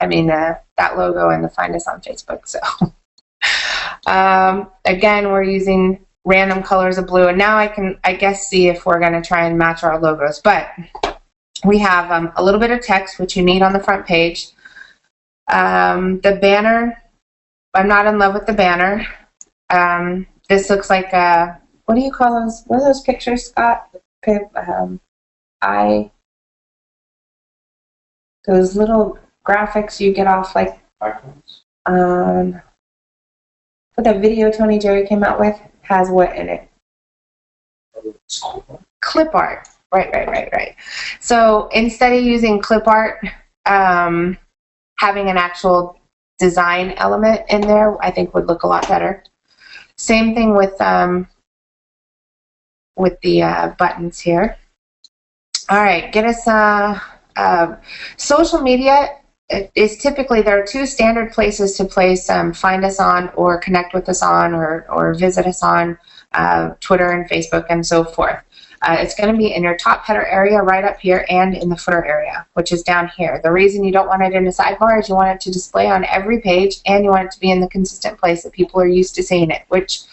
I mean, that logo and the Find Us on Facebook. So again, we're using random colors of blue. And now I can, I guess, see if we're going to try and match our logos. But we have a little bit of text, which you need on the front page. The banner, I'm not in love with the banner. This looks like a, what do you call those? What are those pictures, Scott? Those little graphics you get off like what that video Tony Jerry came out with has what in it? Clip art. Right. So instead of using clip art, having an actual design element in there, I think would look a lot better. Same thing with the buttons here. All right, get us social media. Is typically, there are two standard places to place Find Us on or connect with us on or visit us on, Twitter and Facebook and so forth. It's going to be in your top header area right up here and in the footer area, which is down here. The reason you don't want it in a sidebar is you want it to display on every page and you want it to be in the consistent place that people are used to seeing it, which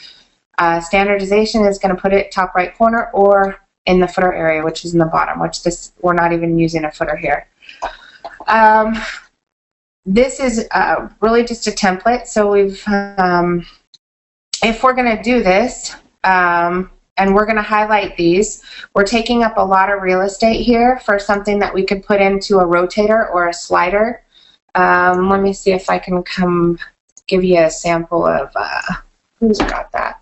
standardization is going to put it top right corner or in the footer area, which is in the bottom, which we're not even using a footer here. This is really just a template. So we've, if we're going to do this, and we're going to highlight these, we're taking up a lot of real estate here for something that we could put into a rotator or a slider. Let me see if I can come give you a sample of who's got that.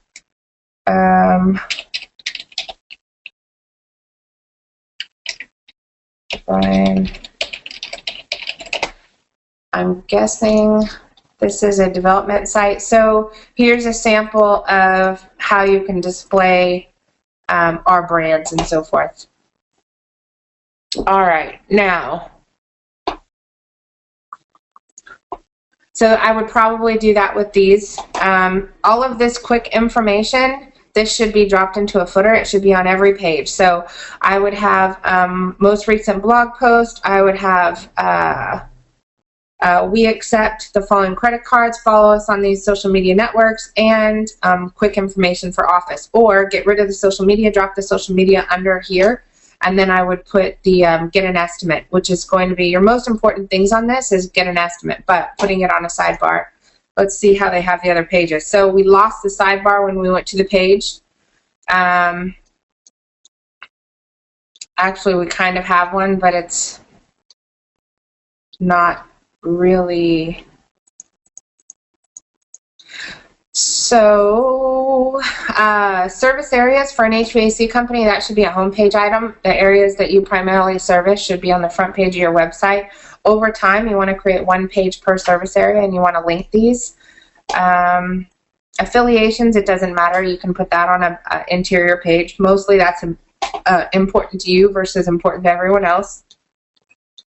Brian. I'm guessing this is a development site. So here's a sample of how you can display our brands and so forth. All right, now, so I would probably do that with these. All of this quick information this should be dropped into a footer. It should be on every page. So I would have most recent blog post. I would have we accept the following credit cards, follow us on these social media networks, and quick information for office. Or get rid of the social media, drop the social media under here, and then I would put the get an estimate, which is going to be your most important things on this is get an estimate, but putting it on a sidebar. Let's see how they have the other pages. So we lost the sidebar when we went to the page. Actually, we kind of have one, but it's not really. So service areas for an HVAC company, that should be a homepage item. The areas that you primarily service should be on the front page of your website. Over time, you want to create one page per service area, and you want to link these. Affiliations, it doesn't matter. You can put that on an interior page. Mostly that's important to you versus important to everyone else.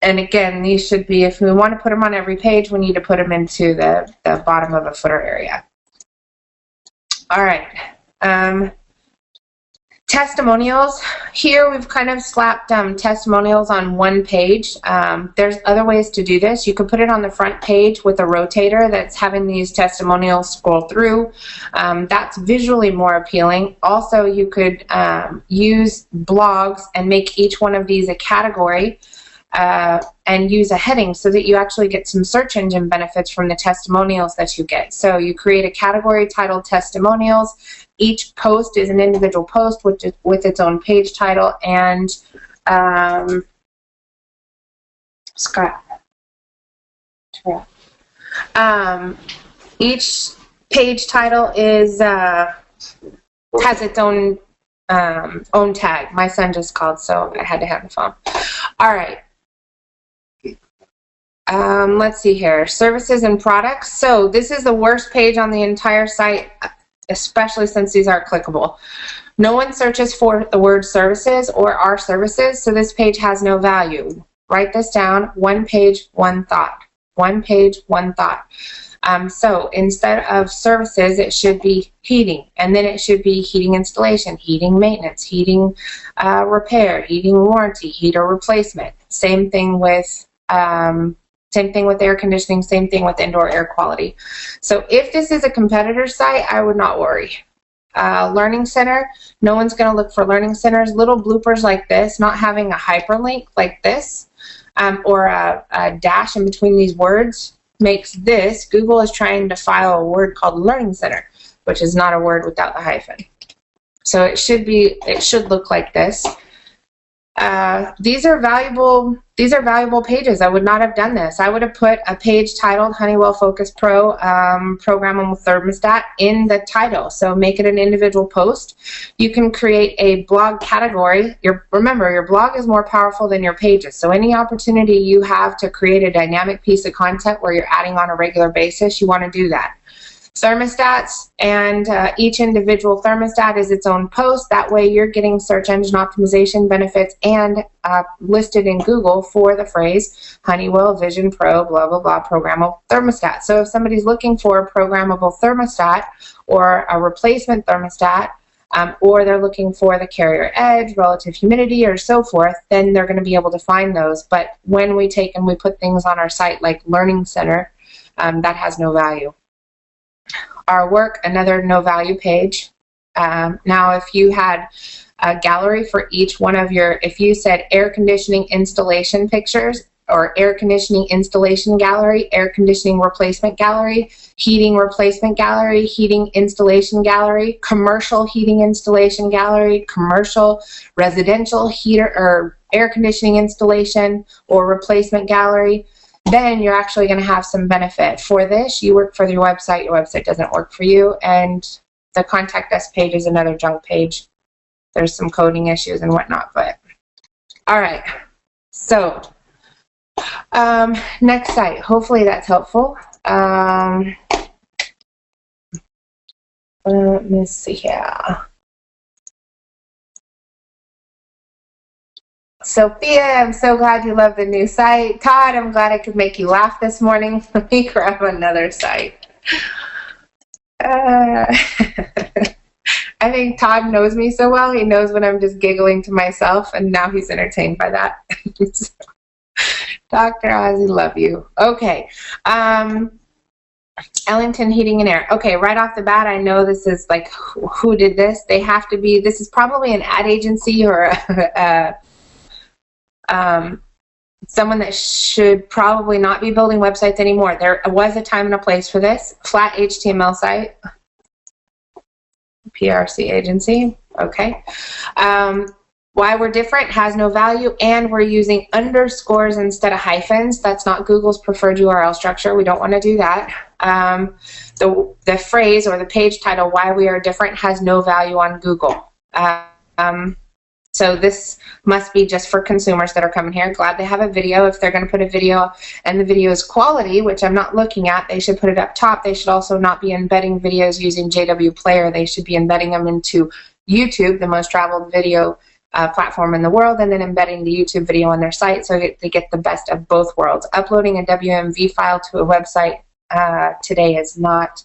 And again, these should be, if we want to put them on every page, we need to put them into the bottom of a footer area. All right. Testimonials. Here we've kind of slapped testimonials on one page. There's other ways to do this. You could put it on the front page with a rotator that's having these testimonials scroll through. That's visually more appealing. Also, you could use blogs and make each one of these a category and use a heading so that you actually get some search engine benefits from the testimonials that you get. So you create a category titled testimonials. Each post is an individual post with its own page title, and each page title is has its own tag. My son just called, so I had to have the phone. All right. Let's see here. Services and products. So this is the worst page on the entire site, especially since these are clickable. No one searches for the word services or our services, so this page has no value. Write this down. One page, one thought. One page, one thought. So instead of services, it should be heating, and then it should be heating installation, heating maintenance, heating repair, heating warranty, heater replacement. Same thing with air conditioning, same thing with indoor air quality. So if this is a competitor site, I would not worry. Learning Center, no one's going to look for Learning Centers. Little bloopers like this, not having a hyperlink like this, or a dash in between these words, makes this, Google is trying to file a word called Learning Center, which is not a word without the hyphen. So it should look like this. These are valuable pages. I would not have done this. I would have put a page titled Honeywell Focus Pro Programmable Thermostat in the title. So make it an individual post. You can create a blog category. Remember, your blog is more powerful than your pages. So any opportunity you have to create a dynamic piece of content where you're adding on a regular basis, you want to do that. Thermostats, and each individual thermostat is its own post. That way you're getting search engine optimization benefits and listed in Google for the phrase Honeywell Vision Pro blah blah blah programmable thermostat. So if somebody's looking for a programmable thermostat or a replacement thermostat, or they're looking for the carrier edge, relative humidity, or so forth, then they're going to be able to find those. But when we take and we put things on our site like Learning Center, that has no value. Our work, another no value page. Now if you had a gallery for each one of your, if you said air conditioning installation pictures, or air conditioning installation gallery, air conditioning replacement gallery, heating replacement gallery, heating installation gallery, commercial heating installation gallery, commercial residential heater or air conditioning installation or replacement gallery, then you're actually going to have some benefit. For this, you work for your website doesn't work for you, and the contact us page is another junk page. There's some coding issues and whatnot, but all right. So next site, hopefully that's helpful. Let me see here. Sophia, I'm so glad you love the new site. Todd, I'm glad I could make you laugh this morning. Let me grab another site. I think Todd knows me so well. He knows when I'm just giggling to myself, and now he's entertained by that. Dr. Ozzy, love you. Okay. Ellington Heating and Air. Okay, right off the bat, I know this is like, who did this? They have to be, this is probably an ad agency or someone that should probably not be building websites anymore. There was a time and a place for this. Flat HTML site. PRC agency. Okay. Why we're different, has no value, and we're using underscores instead of hyphens. That's not Google's preferred URL structure. We don't want to do that. The phrase or the page title, why we are different, has no value on Google. So this must be just for consumers that are coming here. Glad they have a video. If they're going to put a video and the video is quality, which I'm not looking at, they should put it up top. They should also not be embedding videos using JW Player. They should be embedding them into YouTube, the most traveled video platform in the world, and then embedding the YouTube video on their site so they get the best of both worlds. Uploading a WMV file to a website today is not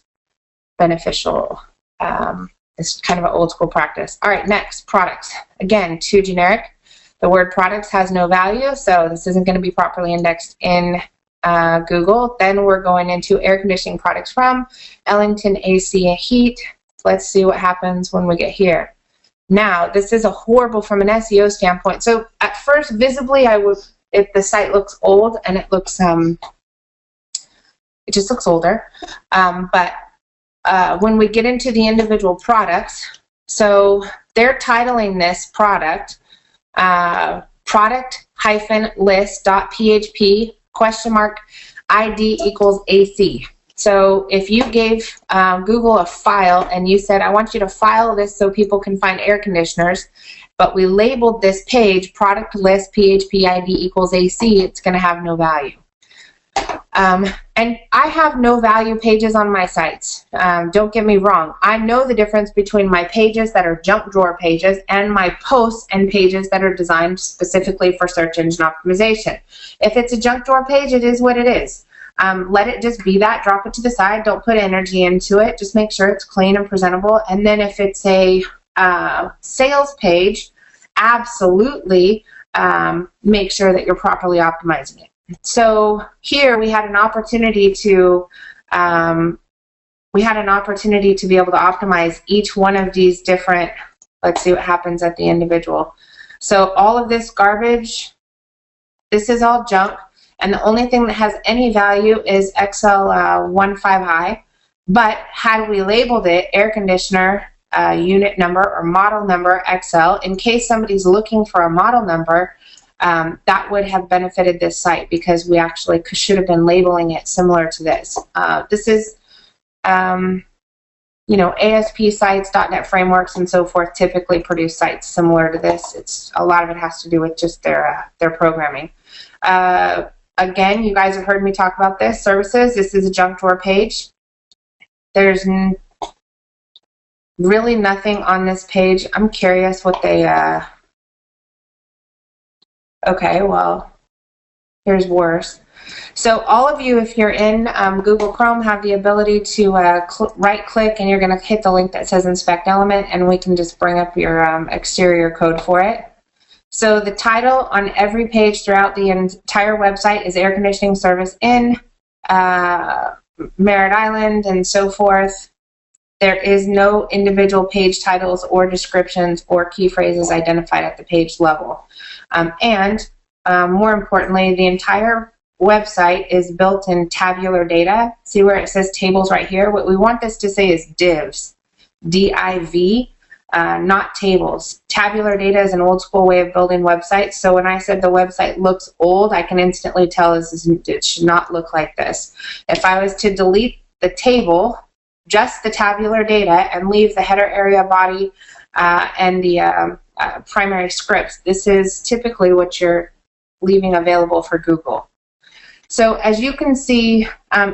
beneficial. It's kind of an old school practice. All right, next, products. Again, too generic. The word products has no value, so this isn't going to be properly indexed in Google. Then we're going into air conditioning products from Ellington AC and Heat. Let's see what happens when we get here. Now, this is a horrible from an SEO standpoint. So at first, visibly, if the site looks old and it looks, it just looks older. But when we get into the individual products, so they're titling this product, product-list.php ID equals AC. So if you gave Google a file and you said, I want you to file this so people can find air conditioners, but we labeled this page product list PHP ID equals AC, it's going to have no value. And I have no value pages on my sites. Don't get me wrong. I know the difference between my pages that are junk drawer pages and my posts and pages that are designed specifically for search engine optimization. If it's a junk drawer page, it is what it is. Let it just be that. Drop it to the side. Don't put energy into it. Just make sure it's clean and presentable. And then if it's a sales page, absolutely make sure that you're properly optimizing it. So here we had an opportunity to be able to optimize each one of these different. Let's see what happens at the individual. So all of this garbage, this is all junk, and the only thing that has any value is XL15i. But had we labeled it air conditioner unit number or model number XL, in case somebody's looking for a model number, that would have benefited this site because we actually should have been labeling it similar to this. This is, you know, ASP sites, .NET frameworks, and so forth typically produce sites similar to this. A lot of it has to do with just their programming. Again, you guys have heard me talk about this. Services, this is a junk drawer page. There's really nothing on this page. I'm curious what they... Okay, well, here's worse. So all of you, if you're in Google Chrome, have the ability to right-click, and you're going to hit the link that says Inspect Element, and we can just bring up your exterior code for it. So the title on every page throughout the entire website is Air Conditioning Service in Merritt Island and so forth. There is no individual page titles or descriptions or key phrases identified at the page level. And more importantly, the entire website is built in tabular data. See where it says tables right here? What we want this to say is divs, D-I-V, not tables. Tabular data is an old school way of building websites. So when I said the website looks old, I can instantly tell it should not look like this. If I was to delete the table, just the tabular data, and leave the header, area, body, and the primary scripts, this is typically what you're leaving available for Google. So as you can see,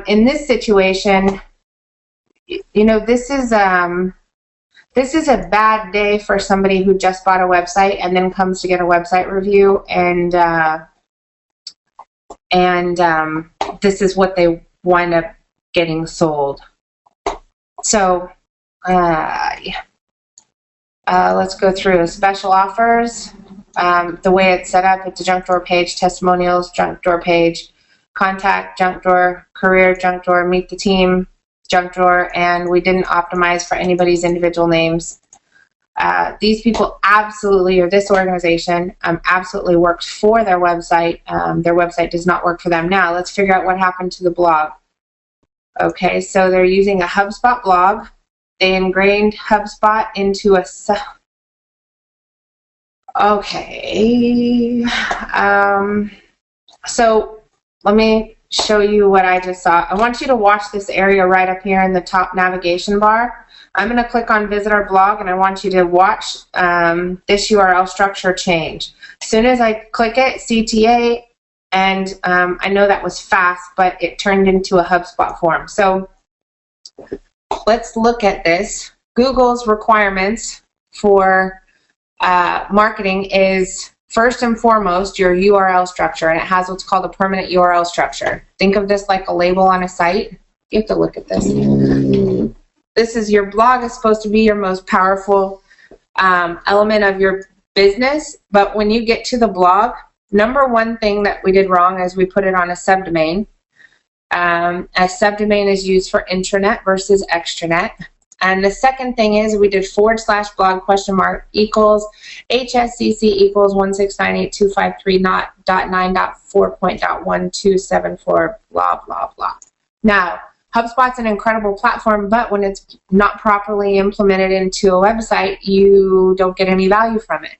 in this situation, you know, this is a bad day for somebody who just bought a website and then comes to get a website review, and this is what they wind up getting sold. So Let's go through special offers. The way it's set up, it's a junk drawer page, testimonials, junk drawer page, contact, junk drawer, career, junk drawer, meet the team, junk drawer, and we didn't optimize for anybody's individual names. These people absolutely, or this organization, absolutely works for their website. Their website does not work for them. Now, let's figure out what happened to the blog. Okay, so they're using a HubSpot blog. They ingrained HubSpot into a... Okay. So let me show you what I just saw. I want you to watch this area right up here in the top navigation bar. I'm going to click on Visit Our Blog, and I want you to watch this URL structure change. As soon as I click it, CTA, and I know that was fast, but it turned into a HubSpot form. So let's look at this. Google's requirements for marketing is first and foremost your URL structure, and it has what's called a permanent URL structure. Think of this like a label on a site. You have to look at this. This is your blog is supposed to be your most powerful element of your business, but when you get to the blog, number one thing that we did wrong is we put it on a subdomain. A subdomain is used for intranet versus extranet. And the second thing is we did /blog ? Equals HSCC equals 1698253.9.4.1274 blah blah blah. Now, HubSpot's an incredible platform, but when it's not properly implemented into a website, you don't get any value from it.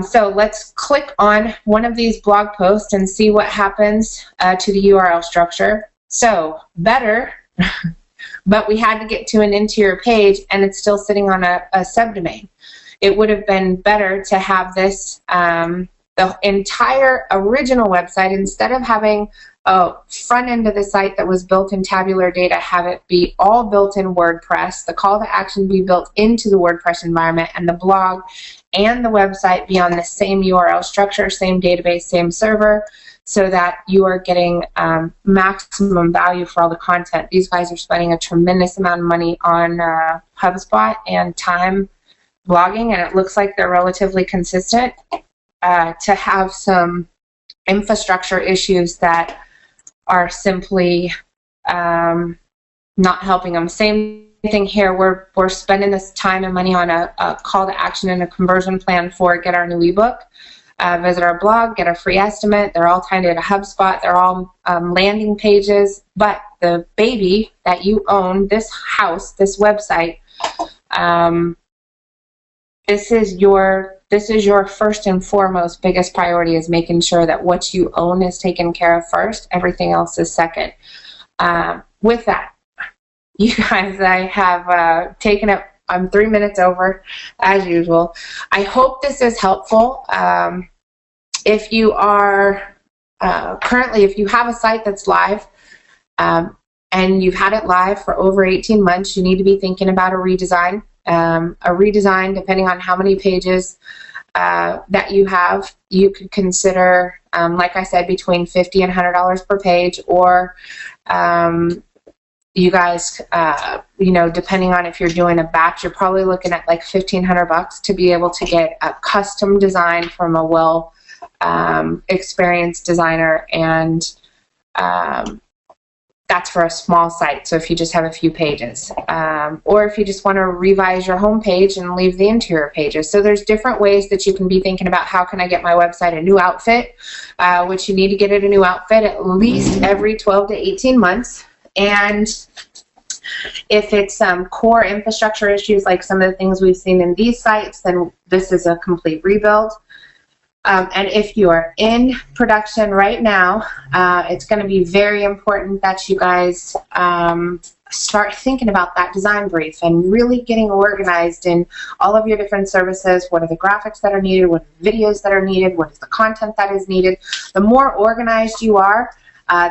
So let's click on one of these blog posts and see what happens to the URL structure. So better, but we had to get to an interior page, and it's still sitting on a subdomain. It would have been better to have this, the entire original website, instead of having a front end of the site that was built in tabular data, have it be all built in WordPress, the call to action be built into the WordPress environment, and the blog and the website be on the same URL structure, same database, same server, so that you are getting maximum value for all the content. These guys are spending a tremendous amount of money on HubSpot and time blogging, and it looks like they're relatively consistent. To have some infrastructure issues that are simply not helping them. Same thing here. We're spending this time and money on a call to action and a conversion plan for Get Our New ebook. Visit our blog, get a free estimate. They're all tied into HubSpot. They're all landing pages. But the baby that you own, this house, this website, this is your first and foremost biggest priority, is making sure that what you own is taken care of first. Everything else is second. With that, you guys, I have taken up, I'm 3 minutes over as usual. I hope this is helpful. If you are currently, if you have a site that's live and you've had it live for over 18 months, you need to be thinking about a redesign. Depending on how many pages that you have, you could consider, like I said, between $50 and $100 per page, or you guys, you know, depending on if you're doing a batch, you're probably looking at like $1,500 to be able to get a custom design from a well experienced designer, and that's for a small site, so if you just have a few pages. Or if you just want to revise your home page and leave the interior pages. So there's different ways that you can be thinking about, how can I get my website a new outfit, which you need to get it a new outfit at least every 12 to 18 months. And if it's core infrastructure issues like some of the things we've seen in these sites, then this is a complete rebuild. And if you are in production right now, it's going to be very important that you guys start thinking about that design brief and really getting organized in all of your different services. What are the graphics that are needed? What are the videos that are needed? What is the content that is needed? The more organized you are,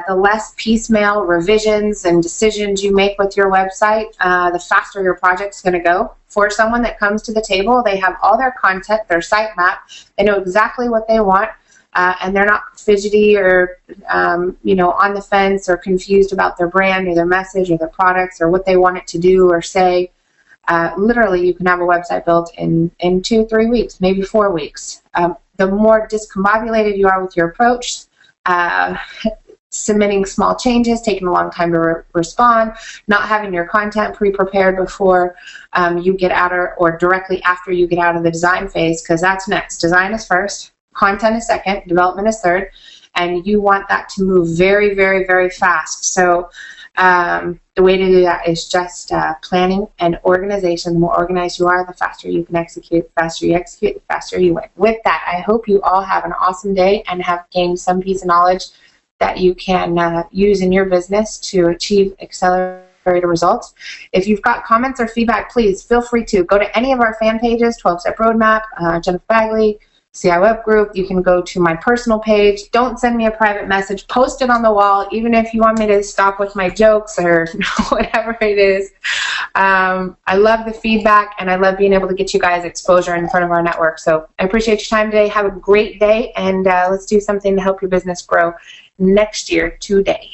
the less piecemeal revisions and decisions you make with your website, the faster your project's going to go. For someone that comes to the table, they have all their content, their sitemap, they know exactly what they want, and they're not fidgety or you know, on the fence or confused about their brand or their message or their products or what they want it to do or say. literally you can have a website built in 2-3 weeks, maybe 4 weeks. The more discombobulated you are with your approach, submitting small changes, taking a long time to respond, not having your content pre-prepared before you get out or directly after you get out of the design phase, because that's next. Design is first, content is second, development is third, and you want that to move very, very, very fast. So the way to do that is just planning and organization. The more organized you are, the faster you can execute. The faster you execute, the faster you win. With that, I hope you all have an awesome day and have gained some piece of knowledge that you can use in your business to achieve accelerated results. If you've got comments or feedback, please feel free to go to any of our fan pages, 12-Step Roadmap, Jennifer Bagley, CI Web Group. You can go to my personal page. Don't send me a private message. Post it on the wall, even if you want me to stop with my jokes or whatever it is. I love the feedback, and I love being able to get you guys exposure in front of our network. So I appreciate your time today. Have a great day, and let's do something to help your business grow next year today.